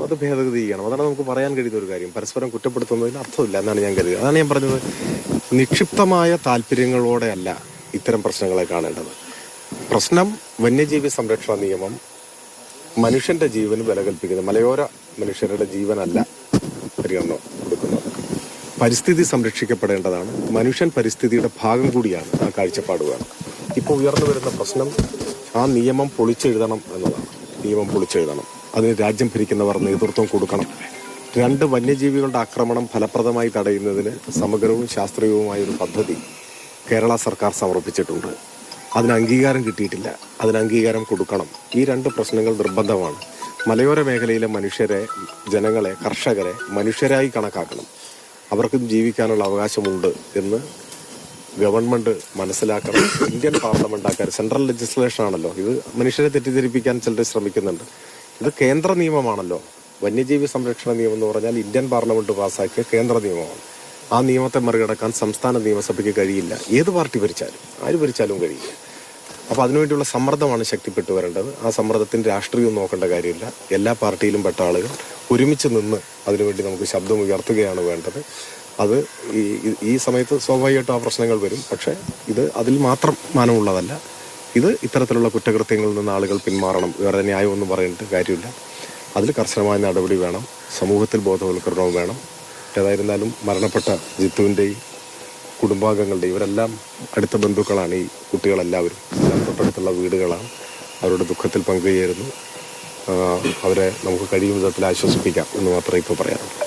അത് ഭേദഗതി ചെയ്യണം. അതാണ് നമുക്ക് പറയാൻ കഴിയുന്ന ഒരു കാര്യം. പരസ്പരം കുറ്റപ്പെടുത്തുന്നതിന് അർത്ഥമില്ല എന്നാണ് ഞാൻ കരുതുന്നത്. അതാണ് ഞാൻ പറഞ്ഞത്, നിക്ഷിപ്തമായ താല്പര്യങ്ങളോടെയല്ല ഇത്തരം പ്രശ്നങ്ങളെ കാണേണ്ടത്. പ്രശ്നം വന്യജീവി സംരക്ഷണ നിയമം മനുഷ്യന്റെ ജീവന് വില കൽപ്പിക്കുന്നത്, മലയോര മനുഷ്യരുടെ ജീവനല്ല പരിഗണന കൊടുക്കുന്നത്. പരിസ്ഥിതി സംരക്ഷിക്കപ്പെടേണ്ടതാണ്. മനുഷ്യൻ പരിസ്ഥിതിയുടെ ഭാഗം കൂടിയാണ്. ആ കാഴ്ചപ്പാട് വേണം. ഇപ്പോൾ ഉയർന്നു വരുന്ന പ്രശ്നം ആ നിയമം പൊളിച്ചെഴുതണം എന്നതാണ്. നിയമം പൊളിച്ചെഴുതണം. അതിന് രാജ്യം ഭരിക്കുന്നവർ നേതൃത്വം കൊടുക്കണം. 2 വന്യജീവികളുടെ ആക്രമണം ഫലപ്രദമായി തടയുന്നതിന് സമഗ്രവും ശാസ്ത്രീയവുമായ ഒരു പദ്ധതി കേരള സർക്കാർ സമർപ്പിച്ചിട്ടുണ്ട്. അതിന് അംഗീകാരം കിട്ടിയിട്ടില്ല. അതിന് അംഗീകാരം കൊടുക്കണം. ഈ 2 പ്രശ്നങ്ങൾ നിർബന്ധമാണ്. മലയോര മേഖലയിലെ മനുഷ്യരെ, ജനങ്ങളെ, കർഷകരെ മനുഷ്യരായി കണക്കാക്കണം. അവർക്കും ജീവിക്കാനുള്ള അവകാശമുണ്ട് എന്ന് ഗവൺമെന്റ് മനസ്സിലാക്കണം. ഇന്ത്യൻ പാർലമെന്റ് ആക്കാർ, സെൻട്രൽ ലെജിസ്ലേഷൻ ആണല്ലോ ഇത്. മനുഷ്യരെ തെറ്റിദ്ധരിപ്പിക്കാൻ ചിലർ ശ്രമിക്കുന്നുണ്ട്. ഇത് കേന്ദ്ര നിയമമാണല്ലോ. വന്യജീവി സംരക്ഷണ നിയമം എന്ന് പറഞ്ഞാൽ ഇന്ത്യൻ പാർലമെന്റ് പാസ്സാക്കിയ കേന്ദ്ര നിയമമാണ്. ആ നിയമത്തെ മറികടക്കാൻ സംസ്ഥാന നിയമസഭയ്ക്ക് കഴിയില്ല. ഏത് പാർട്ടി ഭരിച്ചാലും, ആര് ഭരിച്ചാലും കഴിയില്ല. അപ്പോൾ അതിനുവേണ്ടിയുള്ള സമ്മർദ്ദമാണ് ശക്തിപ്പെട്ടു വരേണ്ടത്. ആ സമ്മർദ്ദത്തിന് രാഷ്ട്രീയം നോക്കേണ്ട കാര്യമില്ല. എല്ലാ പാർട്ടിയിലും പെട്ട ആളുകൾ ഒരുമിച്ച് നിന്ന് അതിനുവേണ്ടി നമുക്ക് ശബ്ദം ഉയർത്തുകയാണ് വേണ്ടത്. അത് ഈ സമയത്ത് സ്വാഭാവികമായിട്ടും ആ പ്രശ്നങ്ങൾ വരും. പക്ഷേ ഇത് അതിൽ മാത്രം മാനമുള്ളതല്ല. ഇത് ഇത്തരത്തിലുള്ള കുറ്റകൃത്യങ്ങളിൽ നിന്ന് ആളുകൾ പിന്മാറണം. വേറെ ന്യായമൊന്നും പറയേണ്ട കാര്യമില്ല. അതിൽ കർശനമായ നടപടി വേണം. സമൂഹത്തിൽ ബോധവൽക്കരണവും വേണം. ഏതായിരുന്നാലും മരണപ്പെട്ട ജിത്തുവിൻ്റെയും കുടുംബാംഗങ്ങളുടെയും, ഇവരെല്ലാം അടുത്ത ബന്ധുക്കളാണ്. ഈ കുട്ടികളെല്ലാവരും തൊട്ടടുത്തുള്ള വീടുകളാണ്. അവരുടെ ദുഃഖത്തിൽ പങ്കുചേരുന്നു. അവരെ നമുക്ക് കഴിയും വിധത്തിൽ ആശ്വസിപ്പിക്കാം എന്ന് മാത്രമേ ഇപ്പോൾ പറയാനുള്ളൂ.